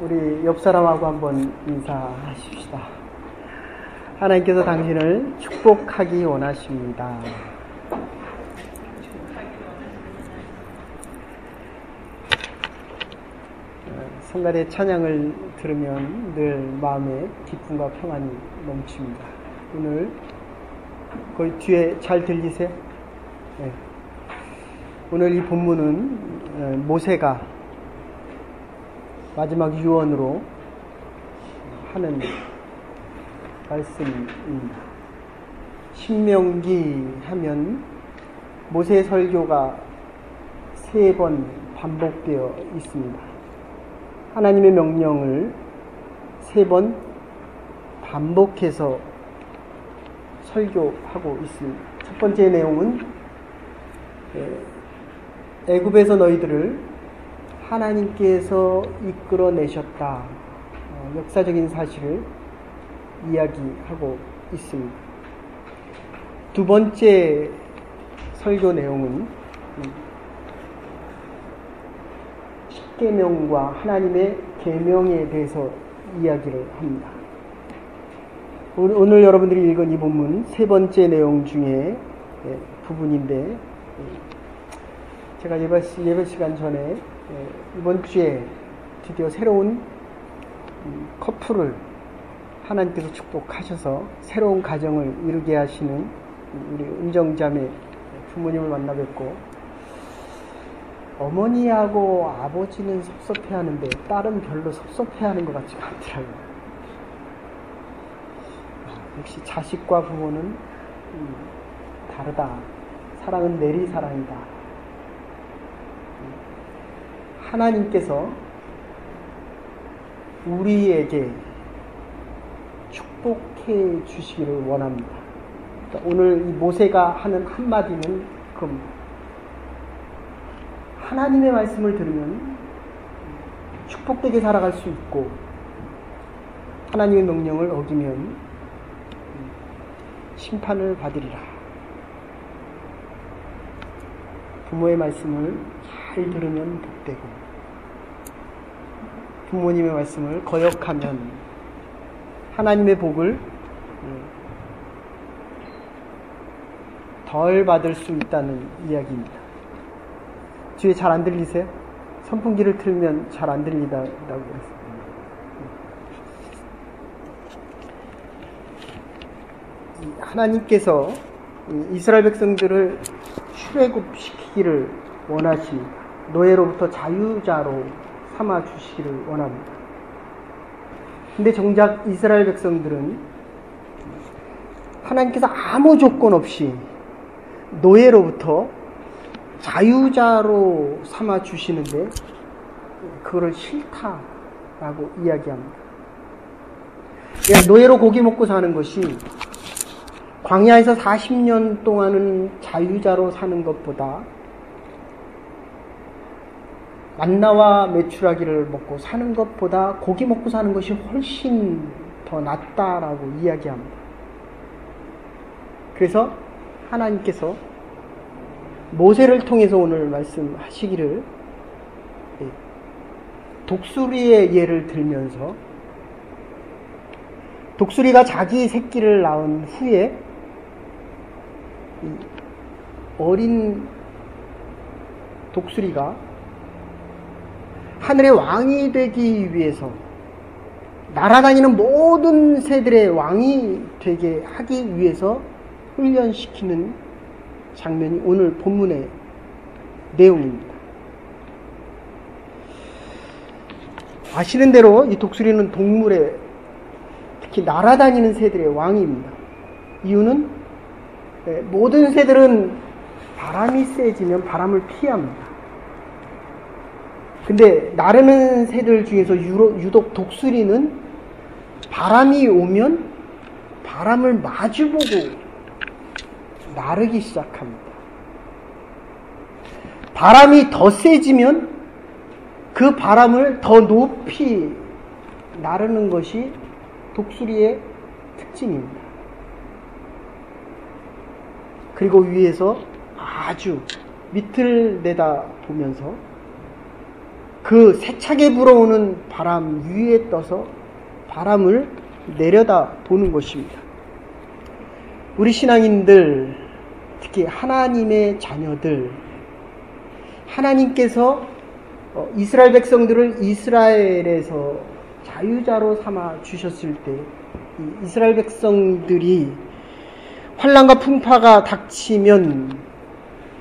우리 옆 사람하고 한번 인사하십시다. 하나님께서 당신을 축복하기 원하십니다. 성가대 찬양을 들으면 늘 마음에 기쁨과 평안이 넘칩니다. 오늘 거기 뒤에 잘 들리세요? 네. 오늘 이 본문은 모세가 마지막 유언으로 하는 말씀입니다. 신명기 하면 모세 설교가 3번 반복되어 있습니다. 하나님의 명령을 3번 반복해서 설교하고 있습니다. 첫 번째 내용은 애굽에서 너희들을 하나님께서 이끌어내셨다. 역사적인 사실을 이야기하고 있습니다. 두 번째 설교 내용은 십계명과 하나님의 계명에 대해서 이야기를 합니다. 오늘 여러분들이 읽은 이 본문 3번째 내용 중에 부분인데, 제가 예배 시간 전에 이번 주에 드디어 새로운 커플을 하나님께서 축복하셔서 새로운 가정을 이루게 하시는 우리 은정자매 부모님을 만나 뵙고, 어머니하고 아버지는 섭섭해하는데 딸은 별로 섭섭해하는 것 같지가 않더라고요. 역시 자식과 부모는 다르다. 사랑은 내리사랑이다. 하나님께서 우리에게 축복해 주시기를 원합니다. 그러니까 오늘 이 모세가 하는 한마디는 그겁니다. 하나님의 말씀을 들으면 축복되게 살아갈 수 있고, 하나님의 명령을 어기면 심판을 받으리라. 부모의 말씀을 잘 들으면 복되고, 부모님의 말씀을 거역하면 하나님의 복을 덜 받을 수 있다는 이야기입니다. 뒤에 잘 안 들리세요? 선풍기를 틀면 잘 안 들리다고 했습니다. 하나님께서 이스라엘 백성들을 출애굽시키기를 원하십니다. 노예로부터 자유자로 삼아 주시기를 원합니다. 근데 정작 이스라엘 백성들은 하나님께서 아무 조건 없이 노예로부터 자유자로 삼아 주시는데 그거를 싫다라고 이야기합니다. 노예로 고기 먹고 사는 것이 광야에서 40년 동안은 자유자로 사는 것보다 만나와 메추라기를 먹고 사는 것보다 고기 먹고 사는 것이 훨씬 더 낫다라고 이야기합니다. 그래서 하나님께서 모세를 통해서 오늘 말씀하시기를, 독수리의 예를 들면서, 독수리가 자기 새끼를 낳은 후에 어린 독수리가 하늘의 왕이 되기 위해서, 날아다니는 모든 새들의 왕이 되게 하기 위해서 훈련시키는 장면이 오늘 본문의 내용입니다. 아시는 대로 이 독수리는 동물의, 특히 날아다니는 새들의 왕입니다. 이유는 모든 새들은 바람이 세지면 바람을 피합니다. 근데 나르는 새들 중에서 유독 독수리는 바람이 오면 바람을 마주보고 나르기 시작합니다. 바람이 더 세지면 그 바람을 더 높이 나르는 것이 독수리의 특징입니다. 그리고 위에서 아주 밑을 내다 보면서 그 세차게 불어오는 바람 위에 떠서 바람을 내려다 보는 것입니다. 우리 신앙인들, 특히 하나님의 자녀들, 하나님께서 이스라엘 백성들을 이스라엘에서 자유자로 삼아 주셨을 때 이 이스라엘 백성들이 환난과 풍파가 닥치면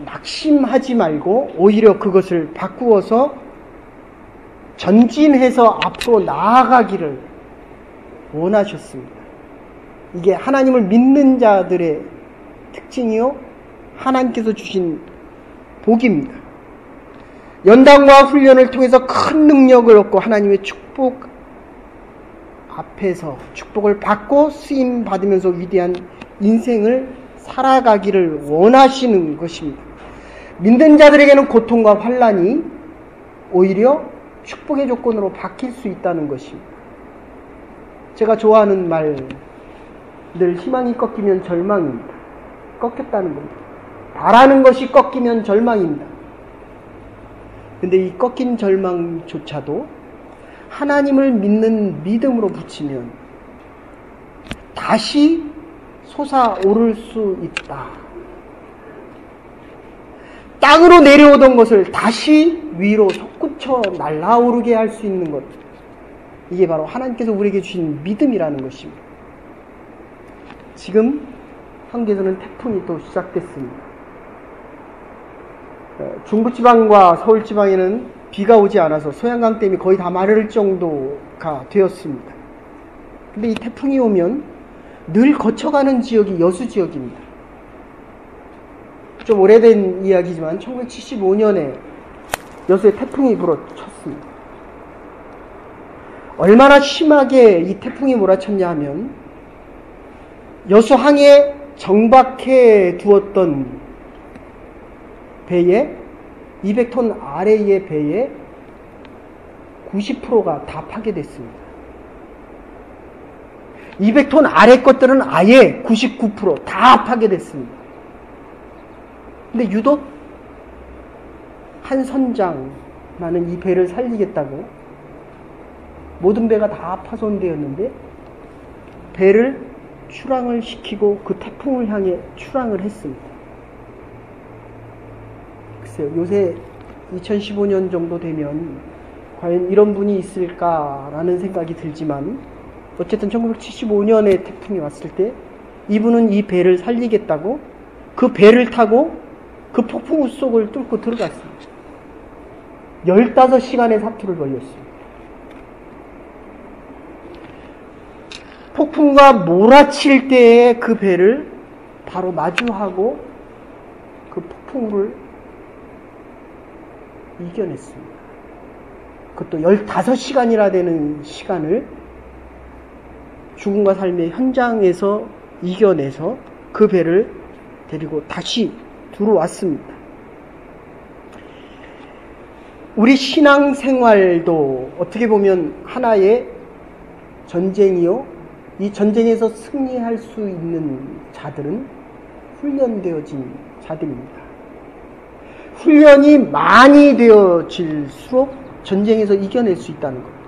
낙심하지 말고 오히려 그것을 바꾸어서 전진해서 앞으로 나아가기를 원하셨습니다. 이게 하나님을 믿는 자들의 특징이요, 하나님께서 주신 복입니다. 연단과 훈련을 통해서 큰 능력을 얻고 하나님의 축복 앞에서 축복을 받고 쓰임 받으면서 위대한 인생을 살아가기를 원하시는 것입니다. 믿는 자들에게는 고통과 환난이 오히려 축복의 조건으로 바뀔 수 있다는 것입니다. 제가 좋아하는 말, 늘 희망이 꺾이면 절망입니다. 꺾였다는 겁니다. 바라는 것이 꺾이면 절망입니다. 근데 이 꺾인 절망조차도 하나님을 믿는 믿음으로 붙이면 다시 솟아오를 수 있다. 땅으로 내려오던 것을 다시 위로 솟구쳐 날아오르게 할 수 있는 것, 이게 바로 하나님께서 우리에게 주신 믿음이라는 것입니다. 지금 한국에서는 태풍이 또 시작됐습니다. 중부지방과 서울지방에는 비가 오지 않아서 소양강댐이 거의 다 마를 정도가 되었습니다. 근데 이 태풍이 오면 늘 거쳐가는 지역이 여수지역입니다. 좀 오래된 이야기지만 1975년에 여수에 태풍이 불어쳤습니다. 얼마나 심하게 이 태풍이 몰아쳤냐 하면 여수항에 정박해 두었던 배에 200톤 아래의 배에 90%가 다 파괴됐습니다. 200톤 아래 것들은 아예 99% 다 파괴됐습니다. 근데 유독 한 선장만은 이 배를 살리겠다고 모든 배가 다 파손되었는데 배를 출항을 시키고 그 태풍을 향해 출항을 했습니다. 글쎄요, 요새 2015년 정도 되면 과연 이런 분이 있을까라는 생각이 들지만 어쨌든 1975년에 태풍이 왔을 때 이분은 이 배를 살리겠다고 그 배를 타고 그 폭풍우 속을 뚫고 들어갔습니다. 15시간의 사투를 벌였습니다. 폭풍과 몰아칠 때에 그 배를 바로 마주하고 그 폭풍우를 이겨냈습니다. 그것도 15시간이나 되는 시간을 죽음과 삶의 현장에서 이겨내서 그 배를 데리고 다시 들어왔습니다. 우리 신앙생활도 어떻게 보면 하나의 전쟁이요, 이 전쟁에서 승리할 수 있는 자들은 훈련되어진 자들입니다. 훈련이 많이 되어질수록 전쟁에서 이겨낼 수 있다는 겁니다.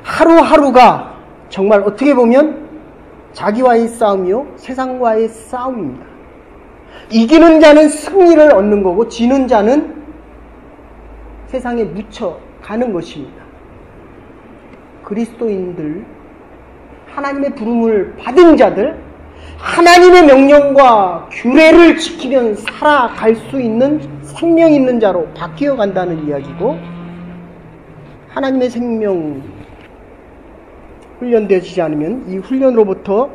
하루하루가 정말 어떻게 보면 자기와의 싸움이요, 세상과의 싸움입니다. 이기는 자는 승리를 얻는 거고 지는 자는 세상에 묻혀가는 것입니다. 그리스도인들, 하나님의 부름을 받은 자들, 하나님의 명령과 규례를 지키면 살아갈 수 있는 생명 있는 자로 바뀌어 간다는 이야기고, 하나님의 생명 훈련되어지지 않으면 이 훈련으로부터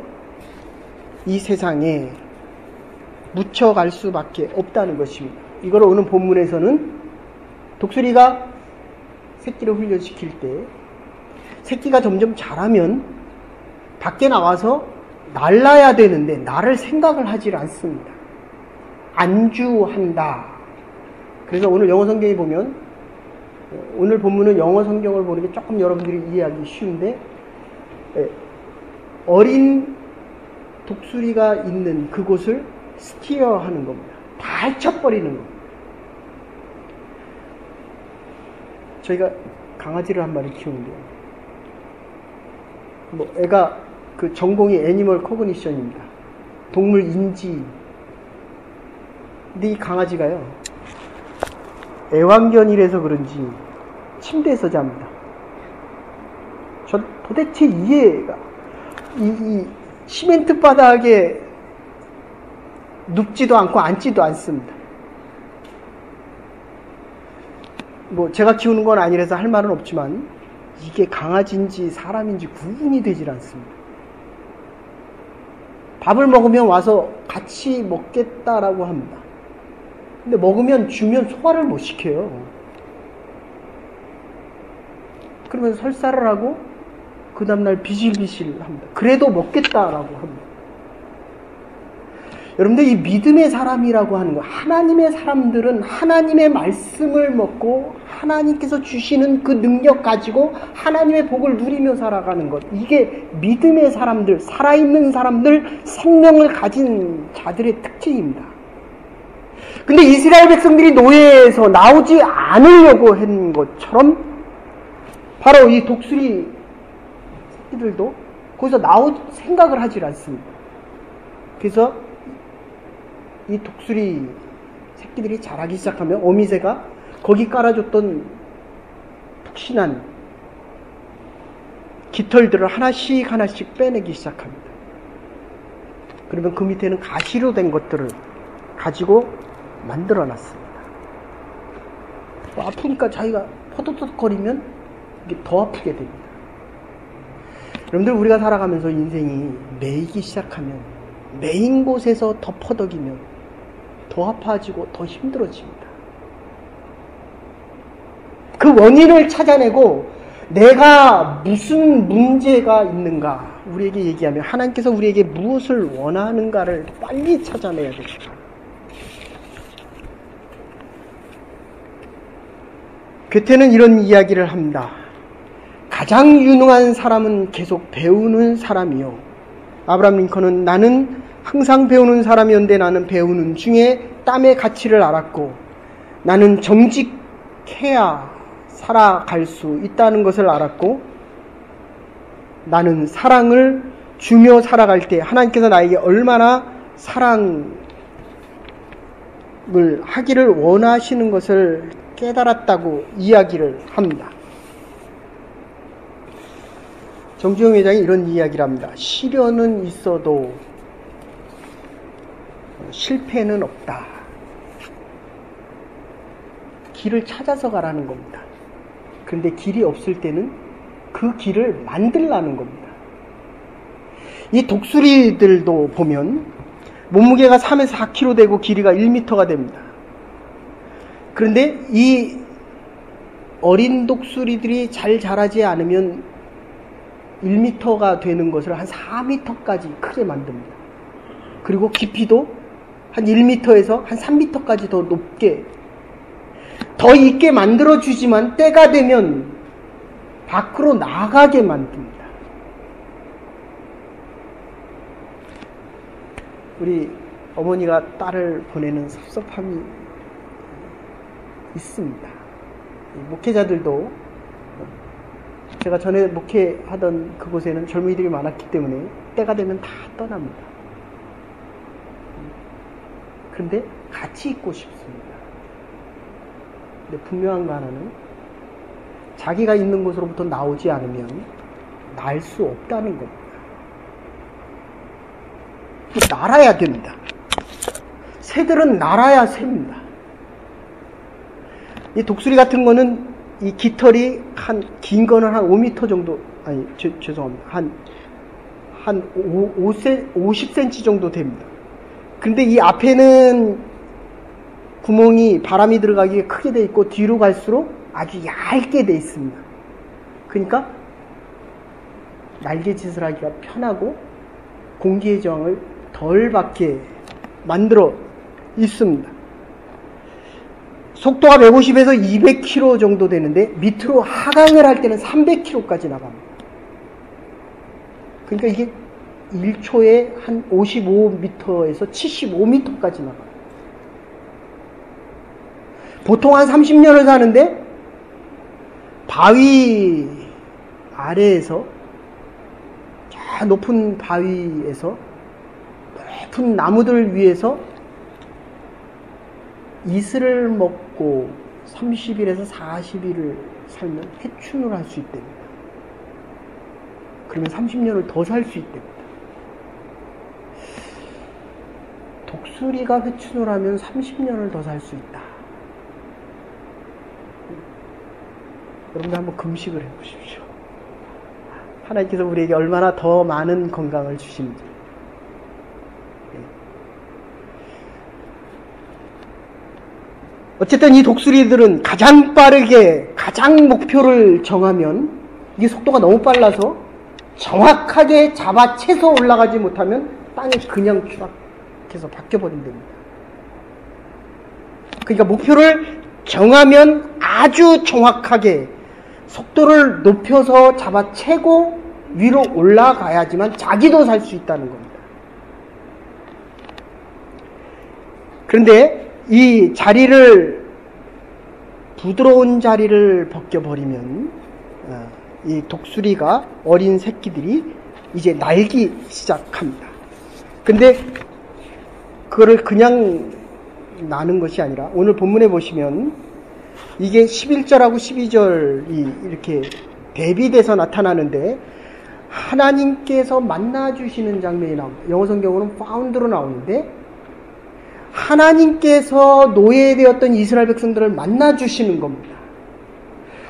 이 세상에 묻혀갈 수밖에 없다는 것입니다. 이걸 오늘 본문에서는 독수리가 새끼를 훈련시킬 때 새끼가 점점 자라면 밖에 나와서 날라야 되는데 날을 생각을 하질 않습니다. 안주한다. 그래서 오늘 영어 성경에 보면, 오늘 본문은 영어 성경을 보는 게 조금 여러분들이 이해하기 쉬운데, 어린 독수리가 있는 그곳을 스티어 하는 겁니다. 다 헤쳐버리는 겁니다. 저희가 강아지를 한 마리 키우는데요. 애가 그 전공이 애니멀 코그니션입니다. 동물 인지. 근데 이 강아지가요, 애완견이라서 그런지 침대에서 잡니다. 전 도대체 이해가, 이 시멘트 바닥에 눕지도 않고 앉지도 않습니다. 제가 키우는 건 아니라서 할 말은 없지만 이게 강아지인지 사람인지 구분이 되질 않습니다. 밥을 먹으면 와서 같이 먹겠다라고 합니다. 근데 먹으면 주면 소화를 못 시켜요. 그러면 설사를 하고 그 다음날 비실비실 합니다. 그래도 먹겠다라고 합니다. 여러분들, 이 믿음의 사람이라고 하는 거, 하나님의 사람들은 하나님의 말씀을 먹고 하나님께서 주시는 그 능력 가지고 하나님의 복을 누리며 살아가는 것, 이게 믿음의 사람들, 살아있는 사람들, 생명을 가진 자들의 특징입니다. 근데 이스라엘 백성들이 노예에서 나오지 않으려고 한 것처럼 바로 이 독수리 새끼들도 거기서 나올 생각을 하질 않습니다. 그래서 이 독수리 새끼들이 자라기 시작하면 어미새가 거기 깔아줬던 푹신한 깃털들을 하나씩 빼내기 시작합니다. 그러면 그 밑에는 가시로 된 것들을 가지고 만들어 놨습니다. 아프니까 자기가 퍼덕퍼덕거리면 이게 더 아프게 됩니다. 여러분들, 우리가 살아가면서 인생이 매이기 시작하면 매인 곳에서 더 퍼덕이면 더 아파지고 더 힘들어집니다. 그 원인을 찾아내고 내가 무슨 문제가 있는가 우리에게 얘기하면 하나님께서 우리에게 무엇을 원하는가를 빨리 찾아내야 됩니다. 괴테는 이런 이야기를 합니다. 가장 유능한 사람은 계속 배우는 사람이요. 아브라함 링컨은 나는 항상 배우는 사람이었는데 나는 배우는 중에 땀의 가치를 알았고 나는 정직해야 살아갈 수 있다는 것을 알았고 나는 사랑을 주며 살아갈 때 하나님께서 나에게 얼마나 사랑을 하기를 원하시는 것을 깨달았다고 이야기를 합니다. 정주영 회장이 이런 이야기를 합니다. 시련은 있어도 실패는 없다. 길을 찾아서 가라는 겁니다. 그런데 길이 없을 때는 그 길을 만들라는 겁니다. 이 독수리들도 보면 몸무게가 3에서 4kg 되고 길이가 1m가 됩니다. 그런데 이 어린 독수리들이 잘 자라지 않으면 1m가 되는 것을 한 4m까지 크게 만듭니다. 그리고 깊이도 한 1m에서 한 3m까지 더 높게, 더 있게 만들어주지만 때가 되면 밖으로 나가게 만듭니다. 우리 어머니가 딸을 보내는 섭섭함이 있습니다. 목회자들도, 제가 전에 목회하던 그곳에는 젊은이들이 많았기 때문에 때가 되면 다 떠납니다. 그런데 같이 있고 싶습니다. 근데 분명한 거 하나는 자기가 있는 곳으로부터 나오지 않으면 날 수 없다는 겁니다. 날아야 됩니다. 새들은 날아야 셉니다. 이 독수리 같은 거는 이 깃털이 긴 거는 한 5m 정도, 아니, 죄송합니다. 한 50cm 정도 됩니다. 근데 이 앞에는 구멍이 바람이 들어가기에 크게 돼 있고 뒤로 갈수록 아주 얇게 돼 있습니다. 그러니까 날개짓을 하기가 편하고 공기의 저항을 덜 받게 만들어 있습니다. 속도가 150에서 200km 정도 되는데 밑으로 하강을 할 때는 300km까지 나갑니다. 그러니까 이게 1초에 한 55m에서 75m까지 나가요. 보통 한 30년을 사는데 바위 아래에서, 저 높은 바위에서 높은 나무들 위에서 이슬을 먹고 30일에서 40일을 살면 회춘을 할 수 있답니다. 그러면 30년을 더 살 수 있답니다. 독수리가 회춘을 하면 30년을 더 살 수 있다. 여러분들 한번 금식을 해보십시오. 하나님께서 우리에게 얼마나 더 많은 건강을 주시는지. 어쨌든 이 독수리들은 가장 빠르게 가장 목표를 정하면, 이게 속도가 너무 빨라서 정확하게 잡아채서 올라가지 못하면 땅에 그냥 추락해서 박혀버린답니다. 그러니까 목표를 정하면 아주 정확하게 속도를 높여서 잡아채고 위로 올라가야지만 자기도 살 수 있다는 겁니다. 그런데 이 자리를, 부드러운 자리를 벗겨버리면 이 독수리가, 어린 새끼들이 이제 날기 시작합니다. 근데 그거를 그냥 나는 것이 아니라 오늘 본문에 보시면 이게 11절하고 12절이 이렇게 대비돼서 나타나는데, 하나님께서 만나주시는 장면이 나옵니다. 영어 성경으로는 found로 나오는데, 하나님께서 노예되었던 이스라엘 백성들을 만나주시는 겁니다.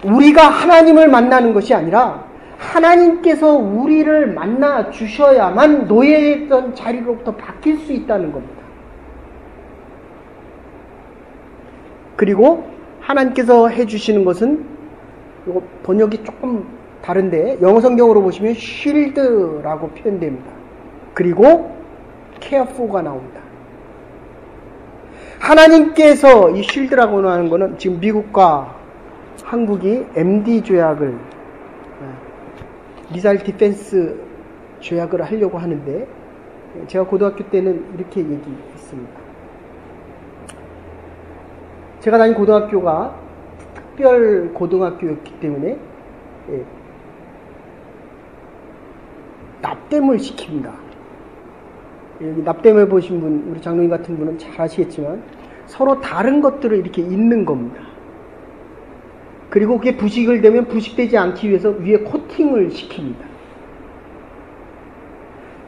우리가 하나님을 만나는 것이 아니라 하나님께서 우리를 만나주셔야만 노예했던 자리로부터 바뀔 수 있다는 겁니다. 그리고 하나님께서 해주시는 것은, 이거 번역이 조금 다른데 영어 성경으로 보시면 shield라고 표현됩니다. 그리고 careful가 나옵니다. 하나님께서 이 shield라고 하는 것은, 지금 미국과 한국이 MD 조약을, 미사일 디펜스 조약을 하려고 하는데, 제가 고등학교 때는 이렇게 얘기했습니다. 제가 다닌 고등학교가 특별 고등학교였기 때문에 납땜을 시킵니다. 여기 납땜해 보신 분, 우리 장로님 같은 분은 잘 아시겠지만 서로 다른 것들을 이렇게 잇는 겁니다. 그리고 그게 부식을 되면 부식되지 않기 위해서 위에 코팅을 시킵니다.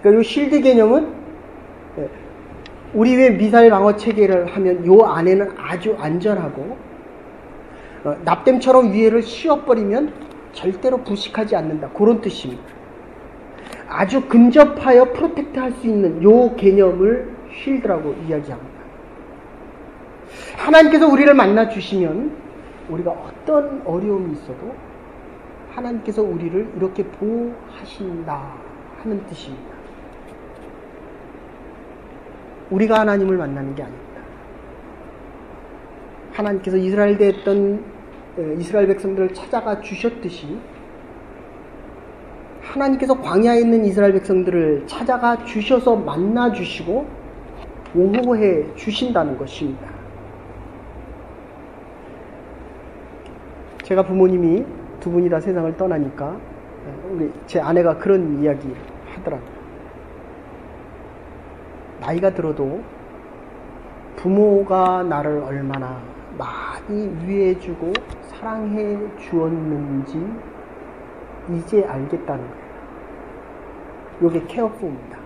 그러니까 이 실드 개념은, 우리 왜 미사일 방어 체계를 하면 요 안에는 아주 안전하고, 납땜처럼 위에를 씌워버리면 절대로 부식하지 않는다, 그런 뜻입니다. 아주 근접하여 프로텍트 할 수 있는 요 개념을 쉴드라고 이야기합니다. 하나님께서 우리를 만나주시면 우리가 어떤 어려움이 있어도 하나님께서 우리를 이렇게 보호하신다 하는 뜻입니다. 우리가 하나님을 만나는 게 아닙니다. 하나님께서 이스라엘에 있던 이스라엘 백성들을 찾아가 주셨듯이 하나님께서 광야에 있는 이스라엘 백성들을 찾아가 주셔서 만나 주시고 보호해 주신다는 것입니다. 제가 부모님이 두 분이 다 세상을 떠나니까 제 아내가 그런 이야기 하더라고요. 나이가 들어도 부모가 나를 얼마나 많이 위해주고 사랑해 주었는지 이제 알겠다는 거예요. 이게 케어풀입니다.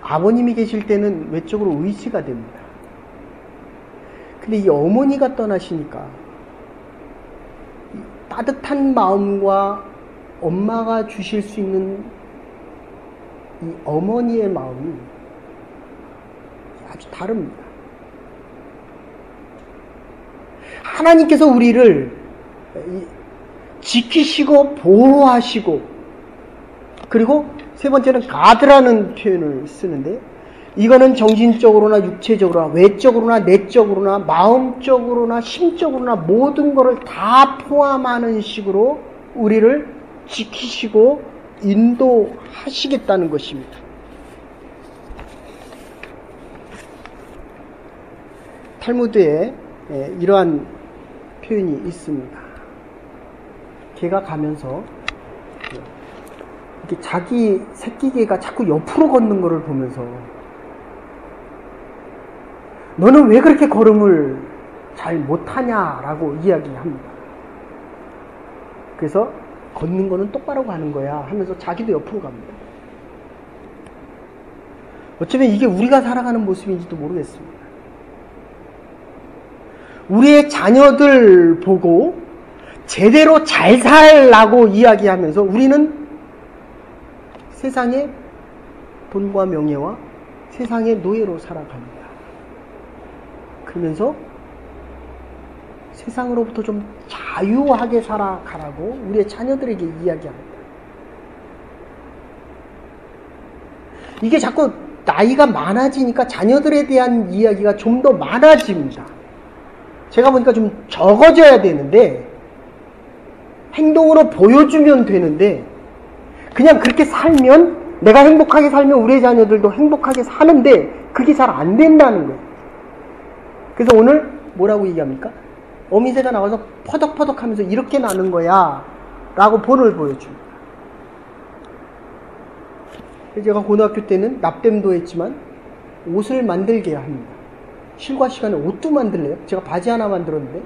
아버님이 계실 때는 외적으로 의지가 됩니다. 근데 이 어머니가 떠나시니까 따뜻한 마음과 엄마가 주실 수 있는 이 어머니의 마음이 아주 다릅니다. 하나님께서 우리를 지키시고 보호하시고, 그리고 세 번째는 가드라는 표현을 쓰는데, 이거는 정신적으로나 육체적으로나 외적으로나 내적으로나 마음적으로나 심적으로나 모든 것을 다 포함하는 식으로 우리를 지키시고 인도하시겠다는 것입니다. 탈무드에 이러한 표현이 있습니다. 개가 가면서 이렇게 자기 새끼 개가 자꾸 옆으로 걷는 것을 보면서 너는 왜 그렇게 걸음을 잘 못하냐라고 이야기합니다. 그래서 걷는 거는 똑바로 가는 거야 하면서 자기도 옆으로 갑니다. 어쩌면 이게 우리가 살아가는 모습인지도 모르겠습니다. 우리의 자녀들 보고 제대로 잘 살라고 이야기하면서 우리는 세상의 돈과 명예와 세상의 노예로 살아갑니다. 그러면서 세상으로부터 좀 자유하게 살아가라고 우리의 자녀들에게 이야기합니다. 이게 자꾸 나이가 많아지니까 자녀들에 대한 이야기가 좀 더 많아집니다. 제가 보니까 좀 적어져야 되는데 행동으로 보여주면 되는데 그냥 그렇게 살면 내가 행복하게 살면 우리 자녀들도 행복하게 사는데 그게 잘 안 된다는 거예요. 그래서 오늘 뭐라고 얘기합니까? 어미새가 나와서 퍼덕퍼덕 하면서 이렇게 나는 거야 라고 본을 보여줍니다. 제가 고등학교 때는 납땜도 했지만 옷을 만들게 합니다. 실과 시간에 옷도 만들래요. 제가 바지 하나 만들었는데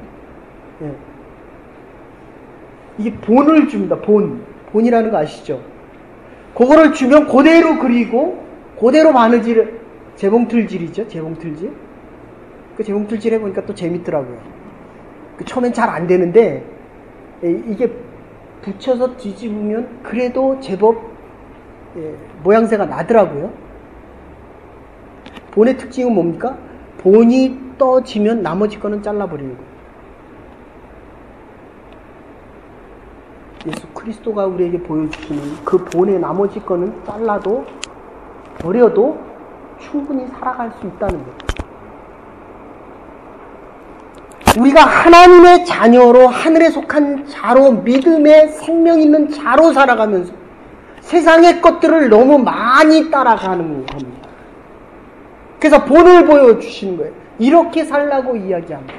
이게 본을 줍니다. 본이라는 거 아시죠? 그거를 주면 그대로 그리고 그대로 바느질, 재봉틀질이죠. 재봉틀질. 그 재봉틀질 해보니까 또 재밌더라고요. 처음엔 잘 안 되는데 이게 붙여서 뒤집으면 그래도 제법 모양새가 나더라고요. 본의 특징은 뭡니까? 본이 떠지면 나머지 거는 잘라버리는 거예요. 예수 그리스도가 우리에게 보여주시는 그 본의 나머지 거는 잘라도 버려도 충분히 살아갈 수 있다는 거예요. 우리가 하나님의 자녀로 하늘에 속한 자로 믿음의 생명 있는 자로 살아가면서 세상의 것들을 너무 많이 따라가는 겁니다. 그래서 본을 보여주시는 거예요. 이렇게 살라고 이야기합니다.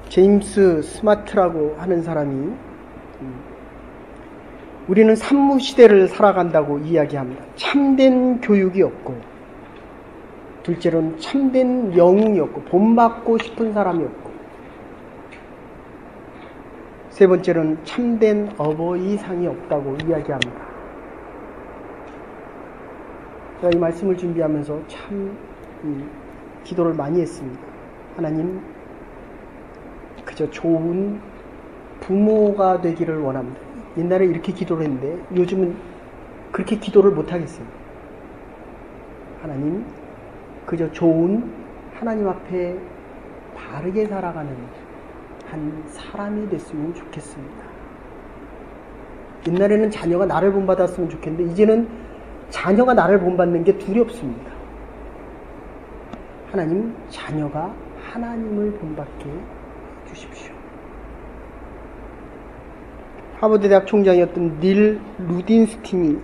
제임스 스마트라고 하는 사람이 우리는 산무시대를 살아간다고 이야기합니다. 참된 교육이 없고 둘째로는 참된 영웅이 없고 본받고 싶은 사람이 없고 세 번째로는 참된 어버이상이 없다고 이야기합니다. 제가 이 말씀을 준비하면서 참 기도를 많이 했습니다. 하나님, 그저 좋은 부모가 되기를 원합니다. 옛날에 이렇게 기도를 했는데 요즘은 그렇게 기도를 못하겠어요. 하나님, 그저 좋은 하나님 앞에 바르게 살아가는 한 사람이 됐으면 좋겠습니다. 옛날에는 자녀가 나를 본받았으면 좋겠는데 이제는 자녀가 나를 본받는 게 두렵습니다. 하나님, 자녀가 하나님을 본받게 해주십시오. 하버드 대학 총장이었던 닐 루딘스틴이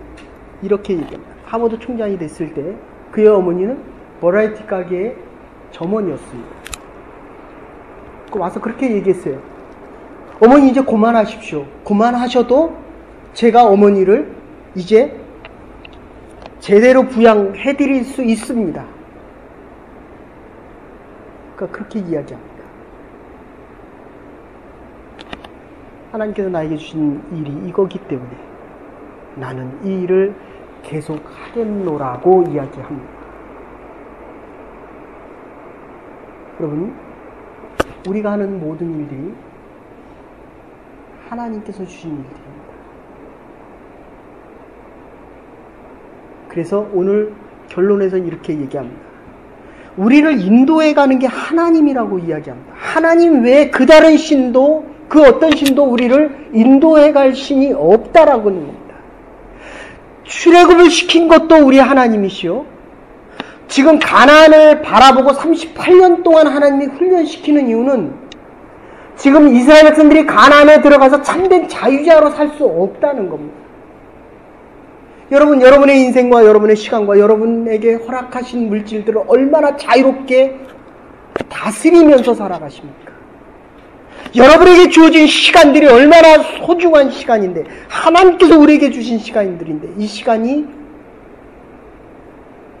이렇게 얘기합니다. 하버드 총장이 됐을 때 그의 어머니는 버라이티 가게의 점원이었습니다. 와서 그렇게 얘기했어요. 어머니 이제 그만하십시오. 그만하셔도 제가 어머니를 이제 제대로 부양해드릴 수 있습니다. 그러니까 그렇게 이야기합니다. 하나님께서 나에게 주신 일이 이거기 때문에 나는 이 일을 계속 하겠노라고 이야기합니다. 여러분, 우리가 하는 모든 일들이 하나님께서 주신 일들입니다. 그래서 오늘 결론에서는 이렇게 얘기합니다. 우리를 인도해 가는 게 하나님이라고 이야기합니다. 하나님 외에 그 다른 신도, 그 어떤 신도 우리를 인도해 갈 신이 없다라고 하는 겁니다. 출애굽을 시킨 것도 우리 하나님이시요. 지금 가나안을 바라보고 38년 동안 하나님이 훈련시키는 이유는 지금 이스라엘 백성들이 가나안에 들어가서 참된 자유자로 살 수 없다는 겁니다. 여러분, 여러분의 인생과 여러분의 시간과 여러분에게 허락하신 물질들을 얼마나 자유롭게 다스리면서 살아가십니까? 여러분에게 주어진 시간들이 얼마나 소중한 시간인데, 하나님께서 우리에게 주신 시간들인데, 이 시간이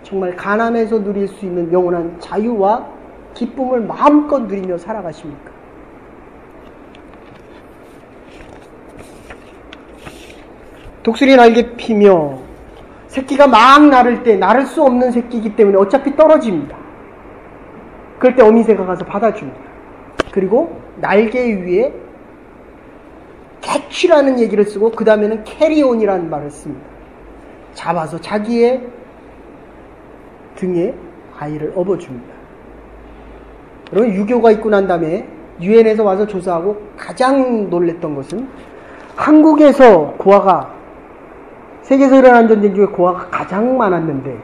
정말 가난해서 누릴 수 있는 영원한 자유와 기쁨을 마음껏 누리며 살아가십니까? 독수리 날개 피며 새끼가 막 나를 때 나를 수 없는 새끼이기 때문에 어차피 떨어집니다. 그럴 때 어미새가 가서 받아줍니다. 그리고 날개 위에 캐치라는 얘기를 쓰고 그 다음에는 캐리온이라는 말을 씁니다. 잡아서 자기의 등에 아이를 업어줍니다. 여러분, 유교가 있고 난 다음에 유엔에서 와서 조사하고 가장 놀랬던 것은 한국에서 고아가, 세계에서 일어난 전쟁 중에 고아가 가장 많았는데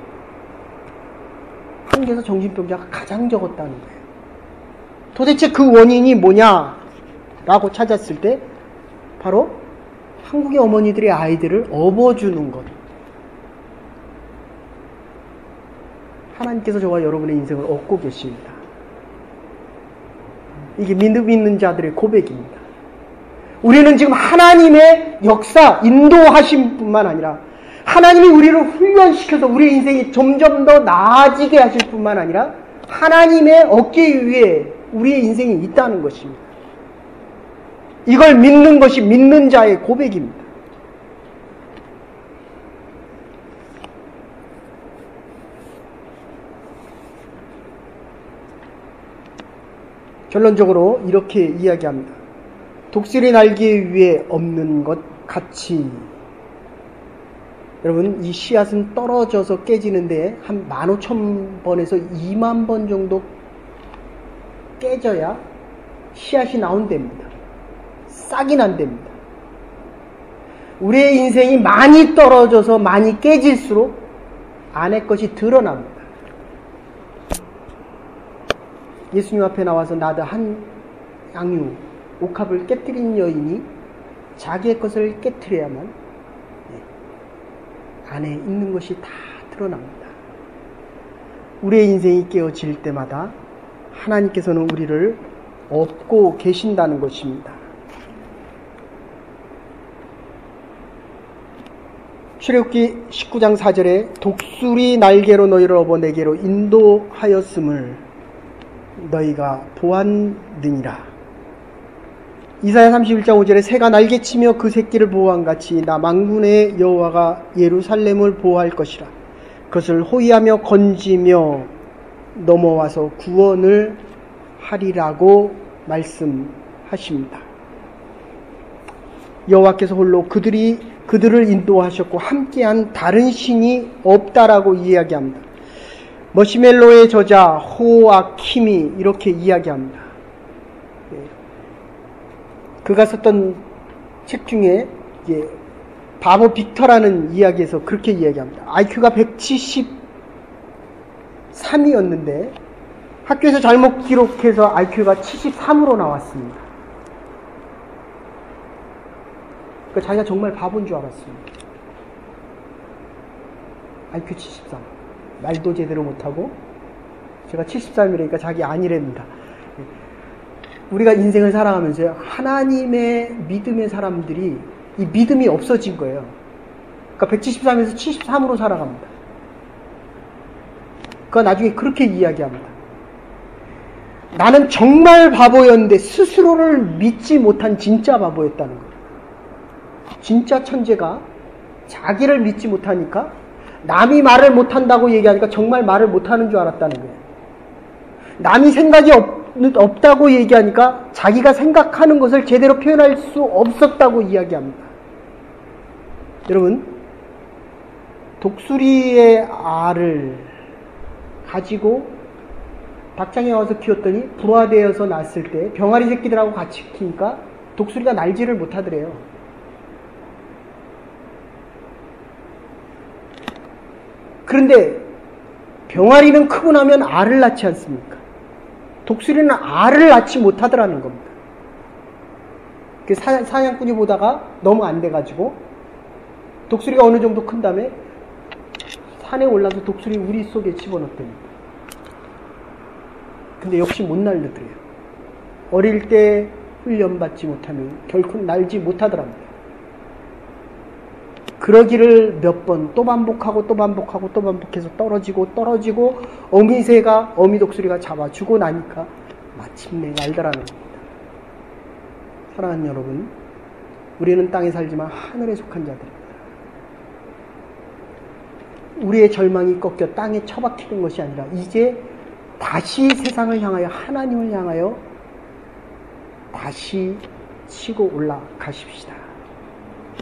한국에서 정신병자가 가장 적었다는 거예요. 도대체 그 원인이 뭐냐라고 찾았을 때 바로 한국의 어머니들의 아이들을 업어주는 것. 하나님께서 저와 여러분의 인생을 업고 계십니다. 이게 믿음 있는 자들의 고백입니다. 우리는 지금 하나님의 역사, 인도하심 뿐만 아니라 하나님이 우리를 훈련시켜서 우리의 인생이 점점 더 나아지게 하실 뿐만 아니라 하나님의 어깨 위에 우리의 인생이 있다는 것입니다. 이걸 믿는 것이 믿는 자의 고백입니다. 결론적으로 이렇게 이야기합니다. 독수리 날개 위에 없는 것 같이. 여러분, 이 씨앗은 떨어져서 깨지는데 한 15,000번에서 20,000번 정도 깨져야 씨앗이 나온답니다. 싹이 난답니다. 우리의 인생이 많이 떨어져서 많이 깨질수록 안의 것이 드러납니다. 예수님 앞에 나와서 나드 한 양유 옥합을 깨뜨린 여인이 자기의 것을 깨뜨려야만 안에 있는 것이 다 드러납니다. 우리의 인생이 깨어질 때마다 하나님께서는 우리를 업고 계신다는 것입니다. 출애굽기 19장 4절에 독수리 날개로 너희를 업어 내게로 인도하였음을 너희가 보았느니라. 이사야 31장 5절에 새가 날개치며 그 새끼를 보호한 같이 나 만군의 여호와가 예루살렘을 보호할 것이라. 그것을 호위하며 건지며 넘어와서 구원을 하리라고 말씀하십니다. 여호와께서 홀로 그들을 인도하셨고 함께한 다른 신이 없다라고 이야기합니다. 머시멜로의 저자 호아킴이 이렇게 이야기합니다. 그가 썼던 책 중에 바보 빅터라는 이야기에서 그렇게 이야기합니다. IQ가 173이었는데 학교에서 잘못 기록해서 IQ가 73으로 나왔습니다. 그러니까 자기가 정말 바보인 줄 알았습니다. IQ 73. 말도 제대로 못하고 제가 73이라니까 자기 아니랍니다. 우리가 인생을 살아가면서요, 하나님의 믿음의 사람들이 이 믿음이 없어진 거예요. 그러니까 173에서 73으로 살아갑니다. 그가 나중에 그렇게 이야기합니다. 나는 정말 바보였는데 스스로를 믿지 못한 진짜 바보였다는 거예요. 진짜 천재가 자기를 믿지 못하니까 남이 말을 못한다고 얘기하니까 정말 말을 못하는 줄 알았다는 거예요. 남이 생각이 없다고 얘기하니까 자기가 생각하는 것을 제대로 표현할 수 없었다고 이야기합니다. 여러분, 독수리의 알을 가지고 닭장에 와서 키웠더니 부화되어서 났을 때 병아리 새끼들하고 같이 키니까 독수리가 날지를 못하더래요. 그런데 병아리는 크고 나면 알을 낳지 않습니까? 독수리는 알을 낳지 못하더라는 겁니다. 사냥꾼이 보다가 너무 안 돼가지고 독수리가 어느 정도 큰 다음에 산에 올라서 독수리 우리 속에 집어넣더니 근데 역시 못 날르더래요. 어릴 때 훈련받지 못하면 결코 날지 못하더랍니다. 그러기를 몇 번 또 반복하고 또 반복하고 또 반복해서 떨어지고 어미새가 어미 독수리가 잡아주고 나니까 마침내 날더라는 겁니다. 사랑하는 여러분, 우리는 땅에 살지만 하늘에 속한 자들입니다. 우리의 절망이 꺾여 땅에 처박히는 것이 아니라 이제 다시 세상을 향하여 하나님을 향하여 다시 치고 올라가십시다.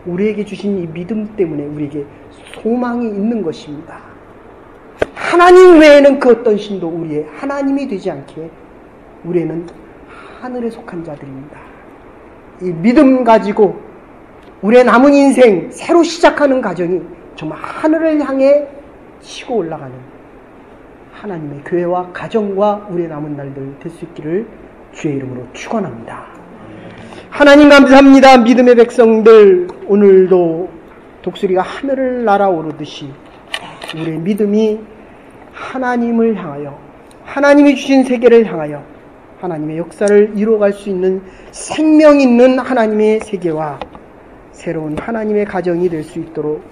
우리에게 주신 이 믿음 때문에 우리에게 소망이 있는 것입니다. 하나님 외에는 그 어떤 신도 우리의 하나님이 되지 않기에 우리는 하늘에 속한 자들입니다. 이 믿음 가지고 우리의 남은 인생 새로 시작하는 과정이 정말 하늘을 향해 치고 올라가는 하나님의 교회와 가정과 우리의 남은 날들 될 수 있기를 주의 이름으로 축원합니다. 하나님 감사합니다. 믿음의 백성들, 오늘도 독수리가 하늘을 날아오르듯이 우리의 믿음이 하나님을 향하여, 하나님이 주신 세계를 향하여 하나님의 역사를 이루어갈 수 있는 생명 있는 하나님의 세계와 새로운 하나님의 가정이 될 수 있도록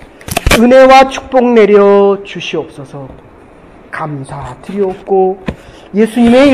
은혜와 축복 내려 주시옵소서. 감사드리옵고 예수님의